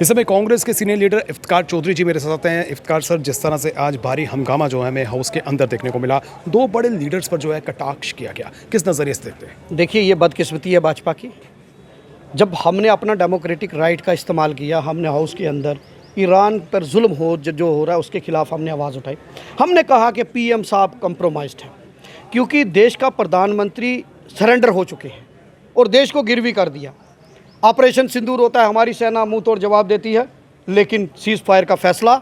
इस समय कांग्रेस के सीनियर लीडर इफ्तिकार चौधरी जी मेरे साथ हैं। इफ्तिकार सर, जिस तरह से आज भारी हंगामा जो है हमें हाउस के अंदर देखने को मिला, दो बड़े लीडर्स पर जो है कटाक्ष किया गया, किस नज़रिए से देखते हैं? देखिए, ये बदकिस्मती है भाजपा की। जब हमने अपना डेमोक्रेटिक राइट का इस्तेमाल किया, हमने हाउस के अंदर ईरान पर जुल्म जो हो रहा है उसके खिलाफ हमने आवाज़ उठाई। हमने कहा कि पीएम साहब कंप्रोमाइज्ड है, क्योंकि देश का प्रधानमंत्री सरेंडर हो चुके हैं और देश को गिरवी कर दिया। ऑपरेशन सिंदूर होता है, हमारी सेना मुंह तोड़ जवाब देती है, लेकिन सीज़ फायर का फैसला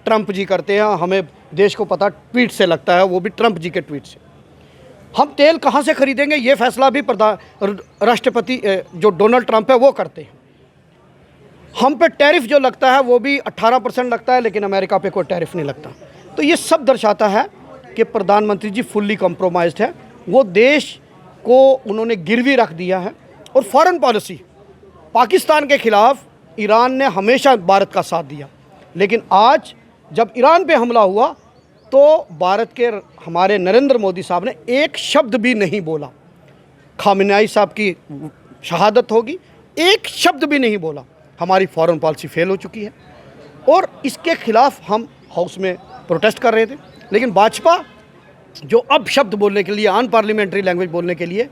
ट्रंप जी करते हैं। हमें देश को पता ट्वीट से लगता है, वो भी ट्रंप जी के ट्वीट से। हम तेल कहाँ से खरीदेंगे ये फैसला भी राष्ट्रपति जो डोनाल्ड ट्रंप है वो करते हैं। हम पे टैरिफ जो लगता है वो भी 18% लगता है, लेकिन अमेरिका पे कोई टैरिफ नहीं लगता। तो ये सब दर्शाता है कि प्रधानमंत्री जी फुल्ली कॉम्प्रोमाइज्ड है। वो देश को उन्होंने गिरवी रख दिया है। और फॉरेन पॉलिसी, पाकिस्तान के खिलाफ ईरान ने हमेशा भारत का साथ दिया, लेकिन आज जब ईरान पे हमला हुआ तो भारत के हमारे नरेंद्र मोदी साहब ने एक शब्द भी नहीं बोला। खामेनेई साहब की शहादत होगी, एक शब्द भी नहीं बोला। हमारी फॉरेन पॉलिसी फेल हो चुकी है और इसके खिलाफ हम हाउस में प्रोटेस्ट कर रहे थे। लेकिन भाजपा जो अब शब्द बोलने के लिए, अन पार्लियामेंट्री लैंग्वेज बोलने के लिए,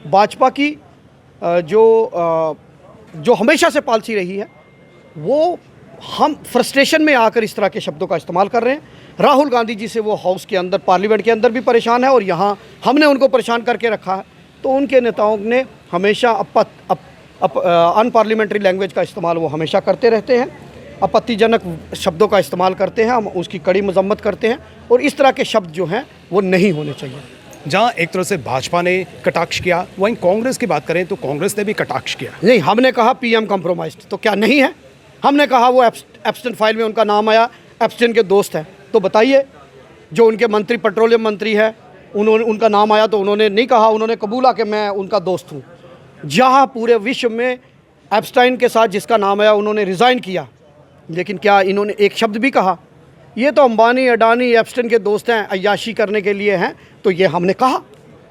भाजपा की जो हमेशा से पॉलिसी रही है, वो हम फ्रस्ट्रेशन में आकर इस तरह के शब्दों का इस्तेमाल कर रहे हैं। राहुल गांधी जी से वो हाउस के अंदर, पार्लियामेंट के अंदर भी परेशान है और यहाँ हमने उनको परेशान करके रखा है। तो उनके नेताओं ने हमेशा अन पार्लियामेंट्री लैंग्वेज का इस्तेमाल वो हमेशा करते रहते हैं, आपत्तिजनक शब्दों का इस्तेमाल करते हैं। हम उसकी कड़ी मजम्मत करते हैं और इस तरह के शब्द जो हैं वो नहीं होने चाहिए। जहाँ एक तरह से भाजपा ने कटाक्ष किया, वहीं कांग्रेस की बात करें तो कांग्रेस ने भी कटाक्ष किया। नहीं, हमने कहा पीएम कॉम्प्रोमाइज्ड, तो क्या नहीं है? हमने कहा वो एब्स्टेंट फाइल में उनका नाम आया, एब्स्टेंट के दोस्त हैं। तो बताइए, जो उनके मंत्री, पेट्रोलियम मंत्री है, उनका नाम आया तो उन्होंने नहीं कहा, उन्होंने कबूला कि मैं उनका दोस्त हूँ। जहाँ पूरे विश्व में एब्स्टाइन के साथ जिसका नाम आया उन्होंने रिज़ाइन किया, लेकिन क्या इन्होंने एक शब्द भी कहा? ये तो अंबानी, अडानी, एब्स्टाइन के दोस्त हैं, अय्याशी करने के लिए हैं। तो ये हमने कहा,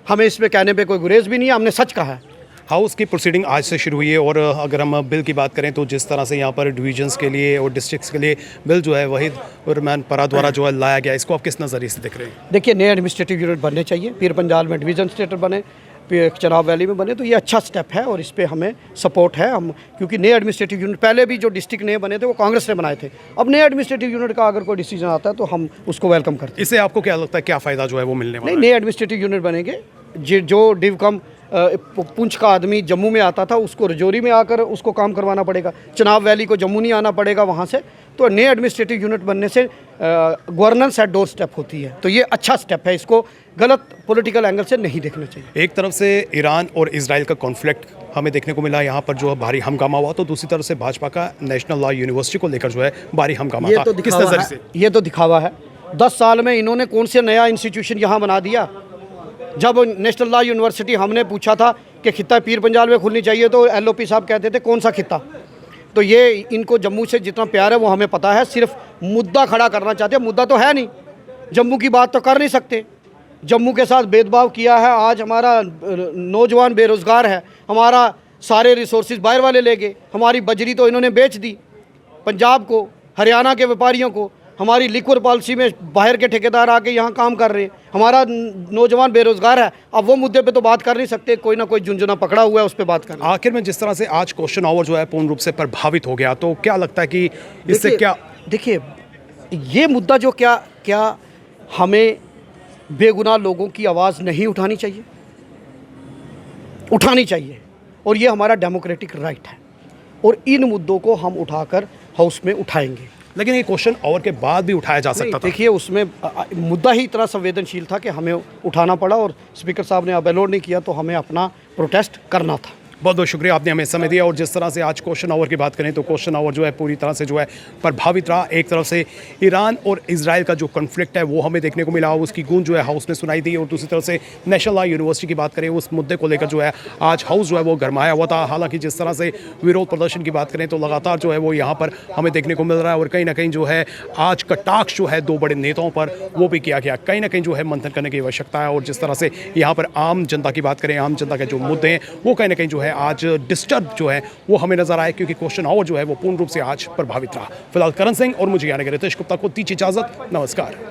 हमें इस पे कहने पे कोई गुरेज भी नहीं है, हमने सच कहा है। हाउस की प्रोसीडिंग आज से शुरू हुई है और अगर हम बिल की बात करें तो जिस तरह से यहाँ पर डिवीजन्स के लिए और डिस्ट्रिक्ट्स के लिए बिल जो है वहीद रहमान परा द्वारा जो है लाया गया, इसको आप किस नज़रिए से देख रहे हैं? देखिए, नए एडमिनिस्ट्रेटिव यूनिट बनने चाहिए, पीर पंजाल में डिवीजन स्टेटर बने, चनाब वैली में बने, तो ये अच्छा स्टेप है और इस पर हमें सपोर्ट है। हम क्योंकि नए एडमिनिस्ट्रेटिव यूनिट, पहले भी जो डिस्ट्रिक्ट नए बने थे वो कांग्रेस ने बनाए थे, अब नए एडमिनिस्ट्रेटिव यूनिट का अगर कोई डिसीजन आता है तो हम उसको वेलकम करते हैं। इससे आपको क्या लगता है, क्या फ़ायदा जो है वो मिलने वाला है? नए एडमिनिस्ट्रेटिव यूनिट बनेंगे। जो डिवकम पुंछ का आदमी जम्मू में आता था, उसको रजौरी में आकर उसको काम करवाना पड़ेगा। चनाब वैली को जम्मू नहीं आना पड़ेगा वहाँ से। तो नए एडमिनिस्ट्रेटिव यूनिट बनने से गवर्नेंस एट डोर स्टेप होती है, तो ये अच्छा स्टेप है। इसको गलत पॉलिटिकल एंगल से नहीं देखना चाहिए। एक तरफ से ईरान और इजराइल का कॉन्फ्लिक्ट हमें देखने को मिला, यहाँ पर जो है भारी हंगामा हुआ, तो दूसरी तरफ से भाजपा का नेशनल लॉ यूनिवर्सिटी को लेकर जो है भारी हंगामा था। किस नज़र से? ये तो दिखावा है। 10 साल में इन्होंने कौन से नया इंस्टीट्यूशन यहाँ बना दिया? जब नेशनल लॉ यूनिवर्सिटी हमने पूछा था कि खित्ता पीर पंजाल में खुलनी चाहिए, तो LOP साहब कहते थे कौन सा खित्ता? तो ये इनको जम्मू से जितना प्यार है वो हमें पता है, सिर्फ मुद्दा खड़ा करना चाहते हैं। मुद्दा तो है नहीं, जम्मू की बात तो कर नहीं सकते। जम्मू के साथ भेदभाव किया है। आज हमारा नौजवान बेरोज़गार है, हमारा सारे रिसोर्सेज बाहर वाले ले गए। हमारी बजरी तो इन्होंने बेच दी पंजाब को, हरियाणा के व्यापारियों को। हमारी लिक्विड पॉलिसी में बाहर के ठेकेदार आके यहाँ काम कर रहे हैं। हमारा नौजवान बेरोजगार है। अब वो मुद्दे पे तो बात कर नहीं सकते, कोई ना कोई झुंझुना पकड़ा हुआ है, उस पर बात कर। आखिर में जिस तरह से आज क्वेश्चन आवर जो है पूर्ण रूप से प्रभावित हो गया, तो क्या लगता है कि इससे क्या? देखिए, ये मुद्दा जो क्या हमें बेगुनाह लोगों की आवाज़ नहीं उठानी चाहिए? उठानी चाहिए, और ये हमारा डेमोक्रेटिक राइट है और इन मुद्दों को हम उठाकर हाउस में उठाएंगे। लेकिन ये क्वेश्चन आवर के बाद भी उठाया जा सकता था। देखिए, उसमें मुद्दा ही इतना संवेदनशील था कि हमें उठाना पड़ा और स्पीकर साहब ने अवेलोड नहीं किया, तो हमें अपना प्रोटेस्ट करना था। बहुत बहुत शुक्रिया, आपने हमें समय दिया। और जिस तरह से आज क्वेश्चन आवर की बात करें तो क्वेश्चन आवर जो है पूरी तरह से जो है प्रभावित रहा। एक तरफ से ईरान और इजराइल का जो कॉन्फ्लिक्ट है वो हमें देखने को मिला, उसकी गूंज जो है हाउस में सुनाई दी। और दूसरी तरफ से नेशनल लॉ यूनिवर्सिटी की बात करें, उस मुद्दे को लेकर जो है आज हाउस जो है वो गरमाया हुआ था। हालांकि जिस तरह से विरोध प्रदर्शन की बात करें तो लगातार जो है वो यहाँ पर हमें देखने को मिल रहा है। और कहीं ना कहीं जो है आज कटाक्ष जो है दो बड़े नेताओं पर वो भी किया गया। कहीं ना कहीं जो है मंथन करने की आवश्यकता है। और जिस तरह से यहाँ पर आम जनता की बात करें, आम जनता के जो मुद्दे हैं वो कहीं ना कहीं जो है है आज डिस्टर्ब जो है वो हमें नजर आए, क्योंकि क्वेश्चन आवर जो है वो पूर्ण रूप से आज प्रभावित रहा। फिलहाल करण सिंह और मुझे यानी कि रितेश गुप्ता को दीजिए इजाजत। नमस्कार।